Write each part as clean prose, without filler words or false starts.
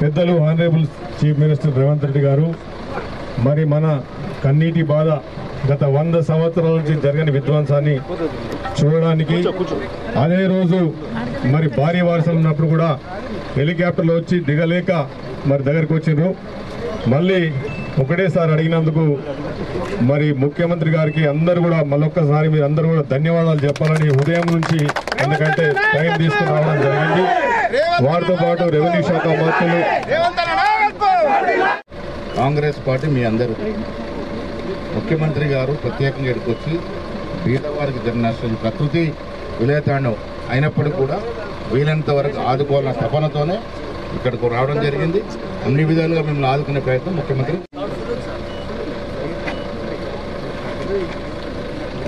పెద్దలు honourable chief minister Revanth Reddy గారు మరి మన కన్నీటి బాధ గత 100 సంవత్సరాల నుంచి జరగని విధ్వంసాన్ని చూడడానికి అదే రోజు మరి భారీ వర్షాలు ఉన్నప్పుడు కూడా హెలికాప్టర్లో వచ్చి దిగలేక మరి దగ్గరికి వచ్చిండ్రు. మళ్ళీ ఒకటేసారి అడిగినందుకు మరి ముఖ్యమంత్రి గారికి అందరూ కూడా మళ్ళొక్కసారి మీరు అందరూ కూడా ధన్యవాదాలు చెప్పాలని ఉదయం నుంచి, ఎందుకంటే టైం తీసుకుని రావడం జరిగింది. వారితో పాటు రెవెన్యూ శాఖ మంత్రులు, కాంగ్రెస్ పార్టీ మీ అందరూ, ముఖ్యమంత్రి గారు ప్రత్యేకంగా ఇక్కడికి వచ్చి పేదవారికి జరిగిన నష్టం ప్రకృతి విలయతాండం అయినప్పటికీ కూడా వీలైనంత వరకు ఆదుకోవాలన్న తపనతోనే ఇక్కడికి రావడం జరిగింది. అన్ని విధాలుగా మిమ్మల్ని ఆదుకునే ప్రయత్నం ముఖ్యమంత్రి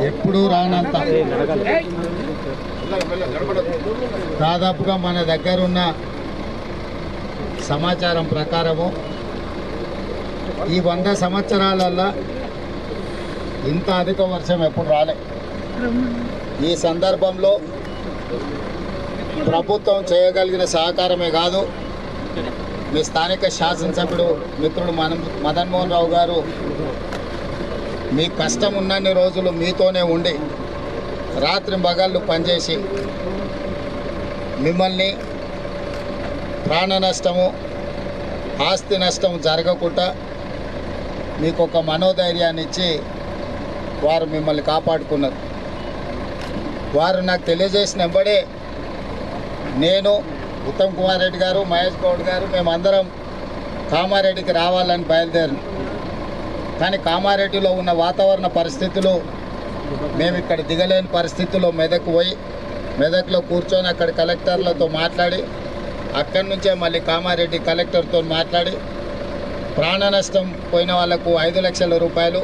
ఎప్పుడూ రానంత దాదాపుగా మన దగ్గర ఉన్న సమాచారం ప్రకారము ఈ 100 సంవత్సరాలల్లో ఇంత అధిక వర్షం ఎప్పుడు రాలే. ఈ సందర్భంలో ప్రభుత్వం చేయగలిగిన సహకారమే కాదు, మీ స్థానిక శాసనసభ్యుడు మిత్రుడు మదన్ మోహన్ రావు గారు మీ కష్టం ఉన్నన్ని రోజులు మీతోనే ఉండి రాత్రి పగళ్ళు పనిచేసి మిమ్మల్ని ప్రాణ నష్టము ఆస్తి నష్టం జరగకుండా మీకు ఒక మనోధైర్యాన్ని ఇచ్చి వారు మిమ్మల్ని కాపాడుకున్నారు. వారు నాకు తెలియజేసిన వెంబడే నేను, ఉత్తమ్ కుమార్ రెడ్డి గారు, మహేష్ గౌడ్ గారు మేమందరం కామారెడ్డికి రావాలని బయలుదేరాం. కానీ కామారెడ్డిలో ఉన్న వాతావరణ పరిస్థితులు మేము ఇక్కడ దిగలేని పరిస్థితుల్లో మెదక్ పోయి మెదక్లో కూర్చొని అక్కడ కలెక్టర్లతో మాట్లాడి అక్కడి నుంచే మళ్ళీ కామారెడ్డి కలెక్టర్తో మాట్లాడి ప్రాణ నష్టం పోయిన వాళ్లకు 5 లక్షల రూపాయలు,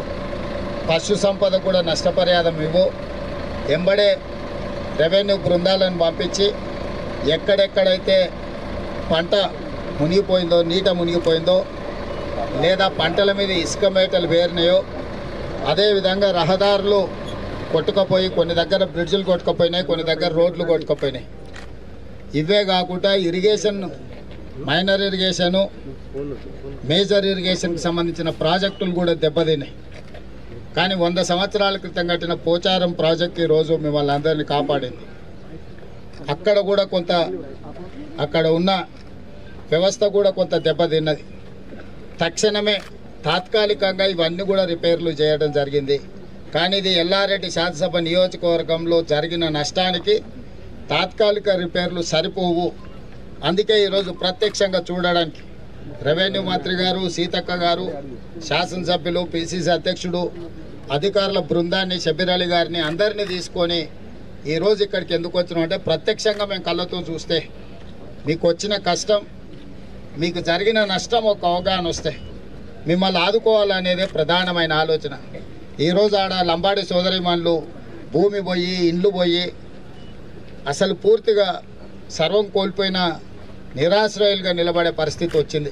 పశు సంపద కూడా నష్టపరిహారం ఇవ్వు, ఎంబడే రెవెన్యూ బృందాలను పంపించి ఎక్కడెక్కడైతే పంట మునిగిపోయిందో, నీట మునిగిపోయిందో, లేదా పంటల మీద ఇసుక మేటలు వేరినాయో, అదేవిధంగా రహదారులు కొట్టుకుపోయి కొన్ని దగ్గర బ్రిడ్జిలు కొట్టుకుపోయినాయి, కొన్ని దగ్గర రోడ్లు కొట్టుకుపోయినాయి. ఇవే కాకుండా ఇరిగేషన్, మైనర్ ఇరిగేషను, మేజర్ ఇరిగేషన్కి సంబంధించిన ప్రాజెక్టులు కూడా దెబ్బతిన్నాయి. కానీ 100 సంవత్సరాల క్రితం కట్టిన పోచారం ప్రాజెక్టు ఈరోజు మిమ్మల్ని అందరినీ కాపాడింది. అక్కడ కూడా కొంత, అక్కడ ఉన్న వ్యవస్థ కూడా కొంత దెబ్బతిన్నది. తక్షణమే తాత్కాలికంగా ఇవన్నీ కూడా రిపేర్లు చేయడం జరిగింది. కానీ ఇది ఎల్లారెడ్డి శాసనసభ నియోజకవర్గంలో జరిగిన నష్టానికి తాత్కాలిక రిపేర్లు సరిపోవు. అందుకే ఈరోజు ప్రత్యక్షంగా చూడడానికి రెవెన్యూ మంత్రి గారు, సీతక్క గారు, శాసనసభ్యులు, పిసిసి అధ్యక్షుడు, అధికారుల బృందాన్ని, షబీర్ అలీ గారిని అందరినీ తీసుకొని ఈరోజు ఇక్కడికి ఎందుకు వచ్చినాం అంటే ప్రత్యక్షంగా మేము కళ్ళతో చూస్తే మీకు వచ్చిన కష్టం, మీకు జరిగిన నష్టం ఒక అవగాహన వస్తే మిమ్మల్ని ఆదుకోవాలనేదే ప్రధానమైన ఆలోచన. ఈరోజు ఆడ లంబాడి సోదరిమణులు భూమి పోయి, ఇండ్లు పోయి, అసలు పూర్తిగా సర్వం కోల్పోయిన నిరాశ్రయులుగా నిలబడే పరిస్థితి వచ్చింది.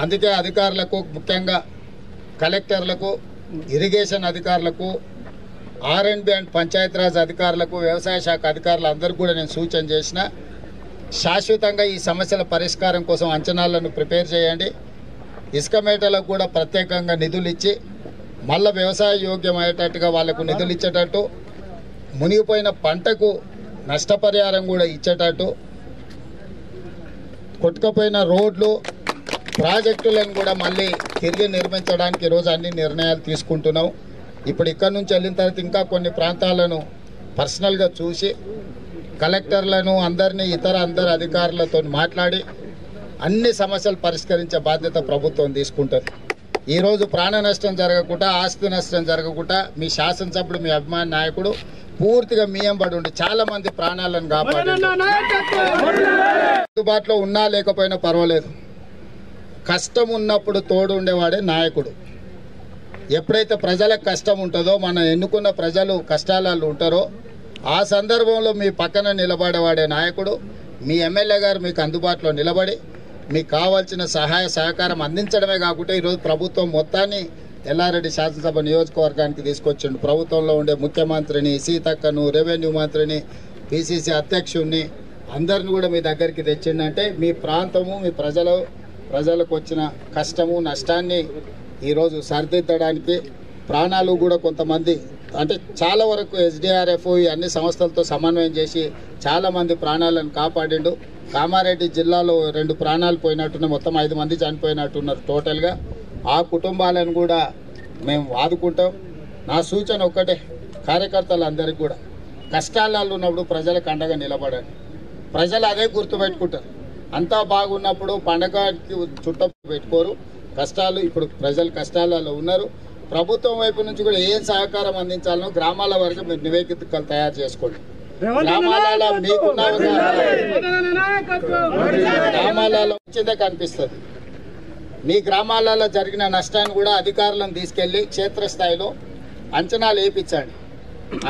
అందుకే అధికారులకు, ముఖ్యంగా కలెక్టర్లకు, ఇరిగేషన్ అధికారులకు, R&B అండ్ పంచాయతీరాజ్ అధికారులకు, వ్యవసాయ శాఖ అధికారులు అందరికీ కూడా నేను సూచన చేసిన, శాశ్వతంగా ఈ సమస్యల పరిష్కారం కోసం అంచనాలను ప్రిపేర్ చేయండి. ఇసుక మేటలకు కూడా ప్రత్యేకంగా నిధులు ఇచ్చి మళ్ళీ వ్యవసాయ యోగ్యం అయ్యేటట్టుగా వాళ్లకు నిధులు ఇచ్చేటట్టు, మునిగిపోయిన పంటకు నష్టపరిహారం కూడా ఇచ్చేటట్టు, కొట్టుకుపోయిన రోడ్లు, ప్రాజెక్టులను కూడా మళ్ళీ తిరిగి నిర్మించడానికి ఈరోజు అన్ని నిర్ణయాలు తీసుకుంటున్నాం. ఇప్పుడు ఇక్కడ నుంచి వెళ్ళిన తర్వాత ఇంకా కొన్ని ప్రాంతాలను పర్సనల్గా చూసి కలెక్టర్లను అందరినీ, అందరు అధికారులతో మాట్లాడి అన్ని సమస్యలు పరిష్కరించే బాధ్యత ప్రభుత్వం తీసుకుంటుంది. ఈరోజు ప్రాణ నష్టం జరగకుండా, ఆస్తి నష్టం జరగకుండా మీ శాసనసభ్యుడు, మీ అభిమాన నాయకుడు పూర్తిగా మీయంబడి ఉండి చాలా మంది ప్రాణాలను కాపాడి అందుబాటులో ఉన్నా లేకపోయినా పర్వాలేదు, కష్టం ఉన్నప్పుడు తోడు ఉండేవాడే నాయకుడు. ఎప్పుడైతే ప్రజలకు కష్టం ఉంటుందో, మనం ఎన్నుకున్న ప్రజలు కష్టాలలో ఉంటారో ఆ సందర్భంలో మీ పక్కన నిలబడేవాడే నాయకుడు. మీ ఎమ్మెల్యే గారు మీకు అందుబాటులో నిలబడి మీకు కావాల్సిన సహాయ సహకారం అందించడమే కాకుండా ఈరోజు ప్రభుత్వం మొత్తాన్ని ఎల్లారెడ్డి శాసనసభ నియోజకవర్గానికి తీసుకొచ్చిండు. ప్రభుత్వంలో ఉండే ముఖ్యమంత్రిని, సీతక్కను, రెవెన్యూ మంత్రిని, పిసిసి అధ్యక్షుడిని, అందరిని కూడా మీ దగ్గరికి తెచ్చిండంటే మీ ప్రాంతము మీ ప్రజలకు వచ్చిన కష్టము నష్టాన్ని ఈరోజు సరిదిద్దడానికి ప్రాణాలు కూడా కొంతమంది అంటే చాలా వరకు ఎస్డిఆర్ఎఫ్ ఈ అన్ని సంస్థలతో సమన్వయం చేసి చాలామంది ప్రాణాలను కాపాడిండు. కామారెడ్డి జిల్లాలో 2 ప్రాణాలు పోయినట్టున్నారు, మొత్తం 5 మంది చనిపోయినట్టున్నారు టోటల్గా. ఆ కుటుంబాలను కూడా మేము ఆదుకుంటాం. నా సూచన ఒక్కటే, కార్యకర్తలందరికీ కూడా కష్టాలలో ఉన్నప్పుడు ప్రజలకు అండగా నిలబడండి. ప్రజలు అదే గుర్తుపెట్టుకుంటారు. అంతా బాగున్నప్పుడు పండగకి చుట్ట పెట్టుకోరు. కష్టాలు ఇప్పుడు ప్రజలు కష్టాలలో ఉన్నారు. ప్రభుత్వం వైపు నుంచి కూడా ఏం సహకారం అందించాలనో గ్రామాల వరకు మీరు నివేదికలు తయారు చేసుకోండి. గ్రామాలలో మీకున్న గ్రామాలలో వచ్చిందే కనిపిస్తుంది. మీ గ్రామాలలో జరిగిన నష్టాన్ని కూడా అధికారులను తీసుకెళ్లి క్షేత్రస్థాయిలో అంచనాలు వేయించండి.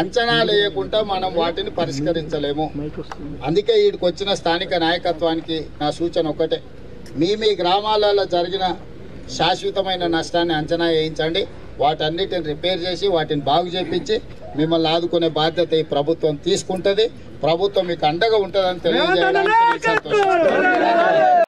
అంచనాలు వేయకుండా మనం వాటిని పరిష్కరించలేము. అందుకే వీడికి వచ్చిన స్థానిక నాయకత్వానికి నా సూచన ఒకటే, మీ గ్రామాలలో జరిగిన శాశ్వతమైన నష్టాన్ని అంచనా వేయించండి. వాటన్నిటిని రిపేర్ చేసి వాటిని బాగు చేయించి మిమ్మల్ని ఆదుకునే బాధ్యత ఈ ప్రభుత్వం తీసుకుంటుంది. ప్రభుత్వం మీకు అండగా ఉంటుందని తెలియజేయడానికి